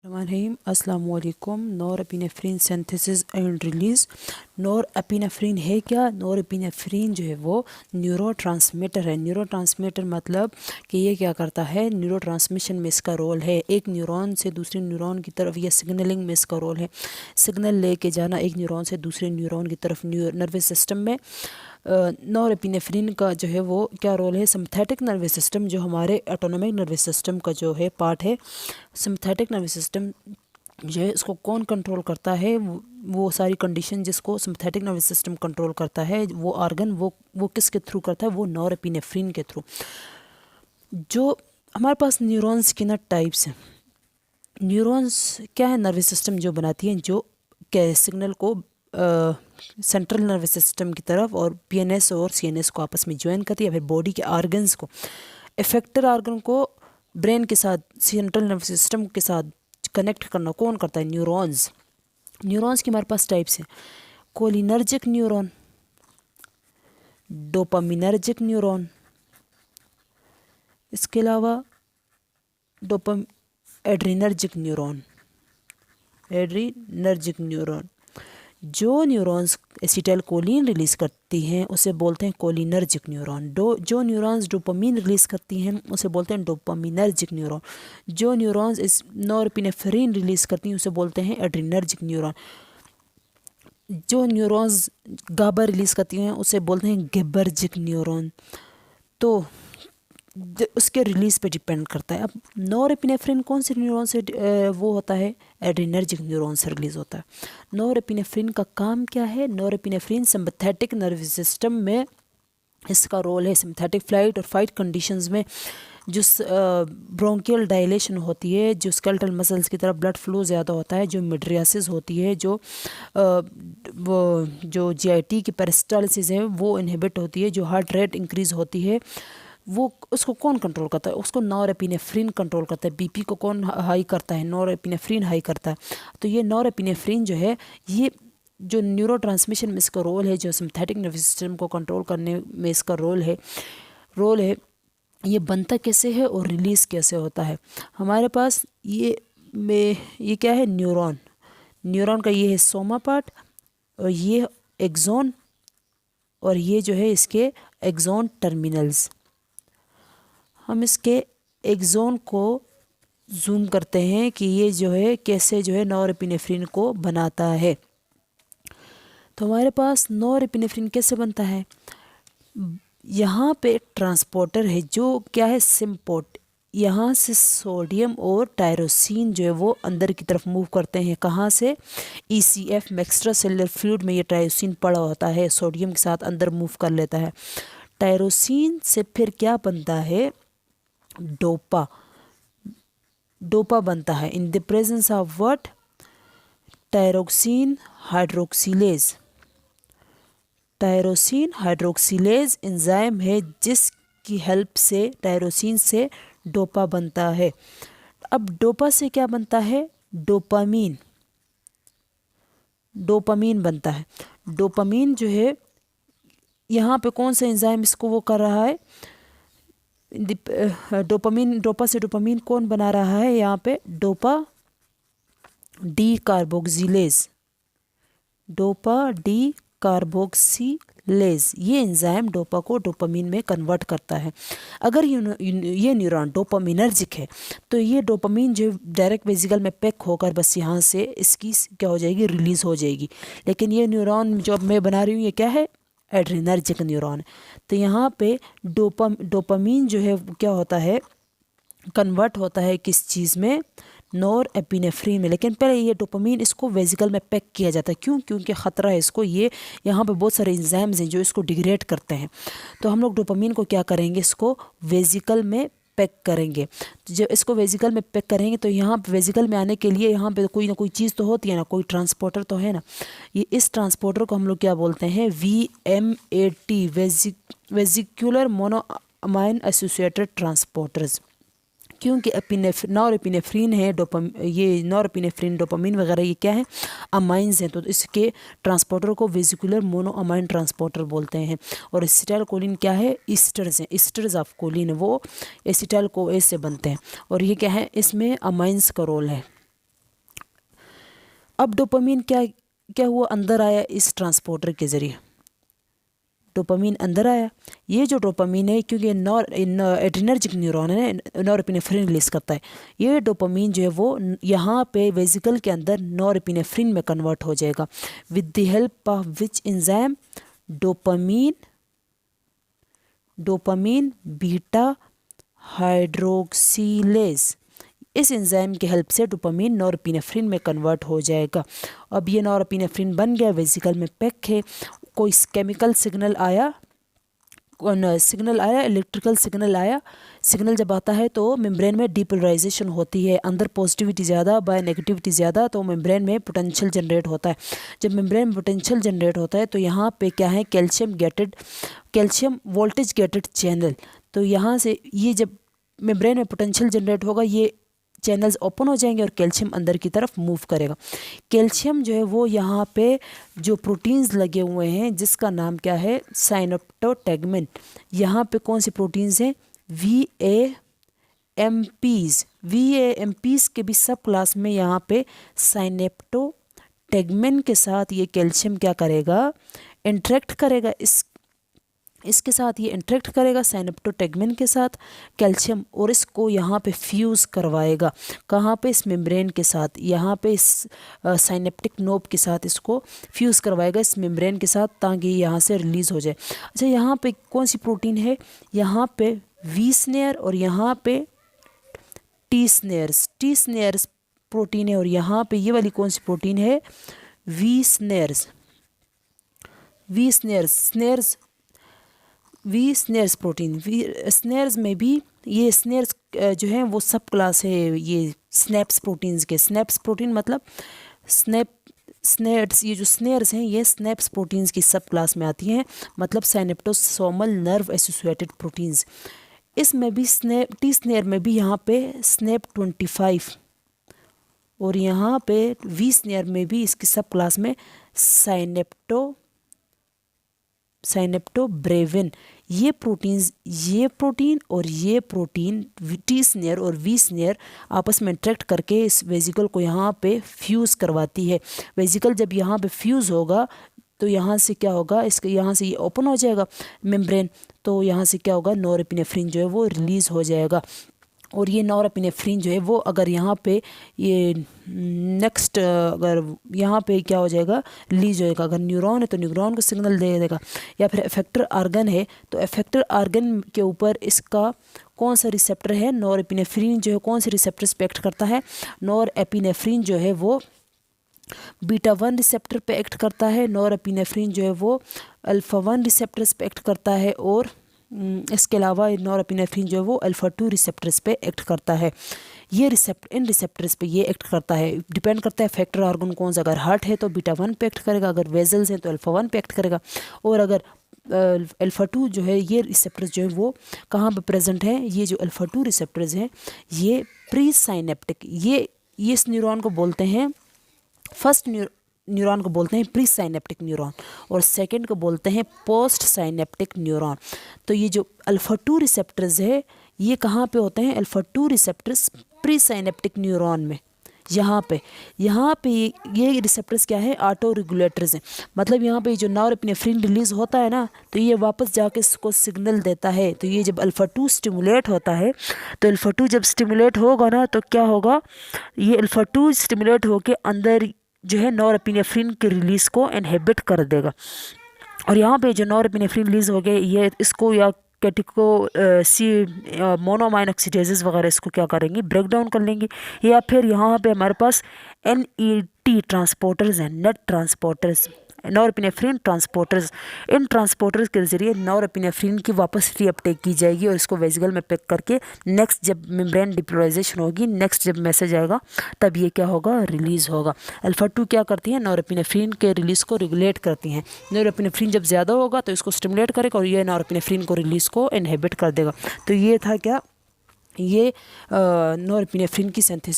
रहीम अस्सलाम वालेकुम। Norepinephrine synthesis and release. Norepinephrine है क्या? नॉरएपिनेफ्रिन जो है वो न्यूरोट्रांसमीटर है। न्यूरोट्रांसमीटर मतलब कि ये क्या करता है, न्यूरो ट्रांसमिशन में इसका रोल है। एक न्यूरॉन से दूसरे न्यूरॉन की तरफ या सिग्नलिंग में इसका रोल है। सिग्नल लेके जाना एक न्यूरॉन से दूसरे न्यूरॉन की तरफ नर्वस सिस्टम में। नॉरएपिनेफ्रिन का जो है वो क्या रोल है, सिंपैथेटिक नर्वस सिस्टम जो हमारे ऑटोनॉमिक नर्वस सिस्टम का जो है पार्ट है। सिंपैथेटिक नर्वस सिस्टम जो है इसको कौन कंट्रोल करता है, वो सारी कंडीशन जिसको सिंपैथेटिक नर्वस सिस्टम कंट्रोल करता है, वो ऑर्गन वो किसके थ्रू करता है, वो नॉरएपिनेफ्रिन के थ्रू। जो हमारे पास न्यूरॉन्स की ना टाइप्स हैं। न्यूरॉन्स क्या है, नर्वस सिस्टम जो बनाती हैं, जो सिग्नल को सेंट्रल नर्वस सिस्टम की तरफ और पीएनएस और सीएनएस को आपस में ज्वाइन करती है, या फिर बॉडी के ऑर्गन्स को, इफेक्टर ऑर्गन को ब्रेन के साथ, सेंट्रल नर्वस सिस्टम के साथ कनेक्ट करना कौन करता है, न्यूरॉन्स। न्यूरॉन्स की हमारे पास टाइप्स हैं। कोलिनर्जिक न्यूरॉन, डोपामिनर्जिक न्यूरॉन, इसके अलावा एड्रीनर्जिक न्यूरॉन। एड्रीनर्जिक न्यूरॉन, जो न्यूरॉन्स एसिटाइल कोलिन रिलीज़ करती हैं उसे बोलते हैं कोलिनर्जिक न्यूरॉन। जो न्यूरॉन्स डोपामीन रिलीज़ करती हैं उसे बोलते हैं डोपामिनर्जिक न्यूरॉन। जो न्यूरॉन्स इस नॉरएपिनेफ्रिन रिलीज़ करती हैं उसे बोलते हैं एड्रीनर्जिक न्यूरॉन। जो न्यूरॉन्स गाबा रिलीज़ करती हैं उसे बोलते हैं गिबर्जिक न्यूरॉन। तो उसके रिलीज़ पे डिपेंड करता है। अब नॉरएपिनेफ्रिन कौन से न्यूरॉन से वो होता है, एड्रीनर्जिक न्यूरॉन से रिलीज़ होता है। नॉरएपिनेफ्रिन का काम क्या है, नॉरएपिनेफ्रिन सिंपैथेटिक नर्वस सिस्टम में इसका रोल है। सिंपैथेटिक फ्लाइट और फाइट कंडीशंस में जो ब्रोंकियल डायलेशन होती है, जो स्केलेटल मसल्स की तरफ ब्लड फ्लो ज़्यादा होता है, जो मिड्रियासिस होती है, वो जो जीआईटी की पेरिस्टालिसिस है वो इनहिबिट होती है, जो हार्ट रेट इंक्रीज़ होती है, वो उसको कौन कंट्रोल करता है, उसको नॉरएपिनेफ्रिन कंट्रोल करता है। बीपी को कौन हाई करता है, नॉरएपिनेफ्रिन हाई करता है। तो ये नॉरएपिनेफ्रिन जो है, ये जो न्यूरो ट्रांसमिशन में इसका रोल है, जो सिंपैथेटिक नर्वस सिस्टम को कंट्रोल करने में इसका रोल है। ये बनता कैसे है और रिलीज़ कैसे होता है। हमारे पास ये क्या है, न्यूरॉन का ये है सोमा पार्ट, और ये एक्सोन, और ये जो है इसके एक्सोन टर्मिनल्स। हम इसके एक्सोन को जूम करते हैं कि ये जो है कैसे जो है नॉरएपिनेफ्रिन को बनाता है। तो हमारे पास नॉरएपिनेफ्रिन कैसे बनता है, यहाँ पे ट्रांसपोर्टर है जो क्या है, सिम्पोर्ट। यहाँ से सोडियम और टायरोसिन जो है वो अंदर की तरफ मूव करते हैं। कहाँ से, ईसीएफ एक्स्ट्रा सेलुलर फ्लूइड में ये टायरोसिन पड़ा होता है, सोडियम के साथ अंदर मूव कर लेता है। टायरोसिन से फिर क्या बनता है, डोपा बनता है। In the presence of what, tyrosine hydroxylase enzyme है, जिसकी हेल्प से टायरोसिन से डोपा बनता है। अब डोपा से क्या बनता है, डोपामीन बनता है। डोपामीन जो है, यहाँ पे कौन सा एंजाइम इसको वो कर रहा है, डोपा से डोपामीन कौन बना रहा है, यहाँ पे डोपा डी कार्बोक्सिलेज, ये एंजाइम डोपा को डोपामीन में कन्वर्ट करता है। अगर ये न्यूरॉन डोपामिनर्जिक है तो ये डोपामीन जो डायरेक्ट वेसिकल में पैक होकर बस यहाँ से इसकी क्या हो जाएगी, रिलीज़ हो जाएगी। लेकिन ये न्यूरॉन जो मैं बना रही हूँ ये क्या है, एड्रीनर्जिक न्यूरॉन है। तो यहाँ पे डोपामीन जो है क्या होता है, कन्वर्ट होता है किस चीज़ में, नॉरएपिनेफ्रिन में। लेकिन पहले ये डोपामीन इसको वेसिकल में पैक किया जाता है। क्योंकि ख़तरा है इसको, ये यहाँ पे बहुत सारे एंजाइम्स हैं जो इसको डिग्रेड करते हैं। तो हम लोग डोपामीन को क्या करेंगे, इसको वेसिकल में पैक करेंगे। तो जब इसको वेसिकल में पैक करेंगे तो यहाँ पे वेसिकल में आने के लिए यहाँ पे कोई ना कोई चीज़ तो होती है ना, कोई ट्रांसपोर्टर तो है ना। ये इस ट्रांसपोर्टर को हम लोग क्या बोलते हैं, VMAT, vesicular monoamine associated transporters. क्योंकि नॉरएपिनेफ्रिन है, ये नॉरएपिनेफ्रिन, डोपामीन वगैरह ये क्या है, अमाइंस हैं। तो इसके ट्रांसपोर्टर को वेसिकुलर मोनोअमाइन ट्रांसपोर्टर बोलते हैं। और एसिटाइल कोलिन क्या है, ईस्टर्स हैं, ईस्टर्स ऑफ कोलिन, वो एसिटाइल को ए से बनते हैं। और ये क्या है, इसमें अमाइंस का रोल है। अब डोपामीन क्या क्या हुआ, अंदर आया इस ट्रांसपोर्टर के ज़रिए, डोपामीन अंदर आया। ये जो डोपामीन है, क्योंकि एड्रेनर्जिक न्यूरॉन है, नॉरएपिनेफ्रिन रिलीज करता है। ये डोपामीन जो है वो यहाँ पे वेसिकल के अंदर नॉरएपिनेफ्रिन में कन्वर्ट हो जाएगा with the help of which enzyme, dopamine beta hydroxylase. इस एंजाइम के हेल्प से डोपामीन नॉरएपिनेफ्रिन में कन्वर्ट हो जाएगा। अब ये नॉरएपिनेफ्रिन बन गया, वेसिकल में पैक है, कोई केमिकल सिग्नल आया, इलेक्ट्रिकल सिग्नल आया। सिग्नल जब आता है तो मेम्ब्रेन में डीपोलराइजेशन होती है, अंदर पॉजिटिविटी ज़्यादा बाय नेगेटिविटी ज़्यादा, तो मेम्ब्रेन में पोटेंशियल जनरेट होता है। जब मेम्ब्रेन में पोटेंशियल जनरेट होता है तो यहाँ पे क्या है, कैल्शियम वोल्टेज गेटेड चैनल। तो यहाँ से ये जब मेम्ब्रेन में पोटेंशियल जनरेट होगा, ये चैनल्स ओपन हो जाएंगे और कैल्शियम अंदर की तरफ मूव करेगा। कैल्शियम जो है वो यहाँ पे जो प्रोटीन्स लगे हुए हैं, जिसका नाम क्या है, साइनेप्टोटेगमिन। यहाँ पे कौन सी प्रोटीन्स हैं, VAMPs के भी सब क्लास में यहाँ पे साइनेप्टोटेगमिन के साथ ये कैल्शियम क्या करेगा, इंटरेक्ट करेगा, इसके साथ ये इंटरेक्ट करेगा साइनेप्टोटेगमिन के साथ कैल्शियम, और इसको यहाँ पे फ्यूज़ करवाएगा। कहाँ पे, इस मेम्ब्रेन के साथ, यहाँ पे इस साइनेप्टिक नोब के साथ इसको फ्यूज़ करवाएगा इस मेम्ब्रेन के साथ, ताकि यहाँ से रिलीज़ हो जाए। अच्छा, यहाँ पे कौन सी प्रोटीन है, यहाँ पे वी स्नेयर और यहाँ पे टी स्नेयर्स प्रोटीन है, और यहाँ पे ये वाली कौन सी प्रोटीन है, वी स्नेयर्स प्रोटीन। स्नेयर्स में भी ये स्नेयर्स जो हैं वो सब क्लास है ये स्नैप्स प्रोटीन्स के। स्नैप्स प्रोटीन मतलब स्नेयर्स, ये जो स्नेयर्स हैं ये स्नैप्स प्रोटीन्स की सब क्लास में आती हैं, मतलब साइनेप्टोसोमल नर्व एसोसिएटेड प्रोटीन्स। इसमें भी टी स्नेयर में भी यहाँ पे स्नैप 25 और यहाँ पे वी स्नेयर में भी इसकी सब क्लास में साइनेप्टोब्रेविन। ये प्रोटीन और ये प्रोटीन टी स्नेयर और वी स्नेयर आपस में इंटरेक्ट करके इस वेसिकल को यहाँ पे फ्यूज़ करवाती है। वेसिकल जब यहाँ पे फ्यूज़ होगा तो यहाँ से क्या होगा, इसके यहाँ से ये ओपन हो जाएगा मेम्ब्रेन, तो यहाँ से क्या होगा, नॉरएपिनेफ्रिन जो है वो रिलीज़ हो जाएगा। और ये नॉरएपिनेफ्रिन जो है वो अगर यहाँ पे ये नेक्स्ट अगर यहाँ पे क्या हो जाएगा, रिलीज हो जाएगा। अगर न्यूरॉन है तो न्यूरॉन को सिग्नल दे देगा, या फिर इफेक्टर आर्गन है तो इफेक्टर आर्गन के ऊपर इसका कौन सा रिसेप्टर है, नॉरएपिनेफ्रिन जो है कौन से रिसेप्टर पे एक्ट करता है, नॉरएपिनेफ्रिन जो है वो बीटा 1 रिसेप्टर पे एक्ट करता है, नॉरएपिनेफ्रिन जो है वो अल्फ़ा 1 रिसेप्टर्स पे एक्ट करता है, और इसके अलावा नॉरएपिनेफ्रिन जो है वो अल्फ़ा 2 रिसेप्टर्स पे एक्ट करता है। ये इन रिसेप्टर्स पे ये एक्ट करता है, डिपेंड करता है फैक्टर आर्गन कौन सा। अगर हार्ट है तो बीटा 1 पे एक्ट करेगा, अगर वेजल्स हैं तो अल्फ़ा 1 पे एक्ट करेगा, और अगर अल्फ़ा 2 जो है ये रिसेप्टर्स जो है वो कहाँ पे प्रेजेंट है, ये जो अल्फ़ा 2 रिसेप्टर्स हैं ये प्री साइनेप्टिक, ये इस न्यूरॉन को बोलते हैं, फर्स्ट न्यूरॉन को बोलते हैं प्री साइनेप्टिक न्यूरॉन, और सेकंड को बोलते हैं पोस्ट साइनेप्टिक न्यूरॉन। तो ये जो अल्फ़ा 2 रिसेप्टर्स है ये कहाँ पे होते हैं, alpha 2 receptors pre synaptic neuron में, यहाँ पे ये रिसेप्टर्स क्या है, ऑटो रेगुलेटर्स हैं। मतलब यहाँ पे जो नॉरएपिनेफ्रिन रिलीज़ होता है ना, तो ये वापस जाके इसको सिग्नल देता है। तो ये जब अल्फ़ा 2 स्टिमुलेट होता है, तो अल्फ़ा 2 जब स्टिमुलेट होगा ना तो क्या होगा, ये अल्फ़ा 2 स्टिमुलेट होके अंदर जो है नॉरएपिनेफ्रिन के रिलीज़ को इनहिबिट कर देगा। और यहाँ पे जो नॉरएपिनेफ्रिन रिलीज़ हो गए ये इसको या कैटिको मोनोमाइन ऑक्सीडेजेस वगैरह इसको क्या करेंगे, ब्रेक डाउन कर लेंगे। या फिर यहाँ पे हमारे पास NET ट्रांसपोर्टर्स हैं, नेट ट्रांसपोर्टर्स, नॉरएपिनेफ्रिन ट्रांसपोर्टर्स। इन ट्रांसपोर्टर्स के ज़रिए नॉरएपिनेफ्रिन की वापस रीअपटेक की जाएगी और इसको वेसिकल में पैक करके नेक्स्ट जब मेम्ब्रेन डिपोलराइजेशन होगी, नेक्स्ट जब मैसेज आएगा तब ये क्या होगा, रिलीज़ होगा। अल्फ़ा 2 क्या करती है, नॉरएपिनेफ्रिन के रिलीज़ को रेगुलेट करती हैं। नॉरएपिनेफ्रिन जब ज़्यादा होगा तो इसको स्टिमुलेट करेगा और ये नॉरएपिनेफ्रिन को रिलीज़ को इनहिबिट कर देगा। तो ये था क्या, ये नॉरएपिनेफ्रिन की सिंथेसिस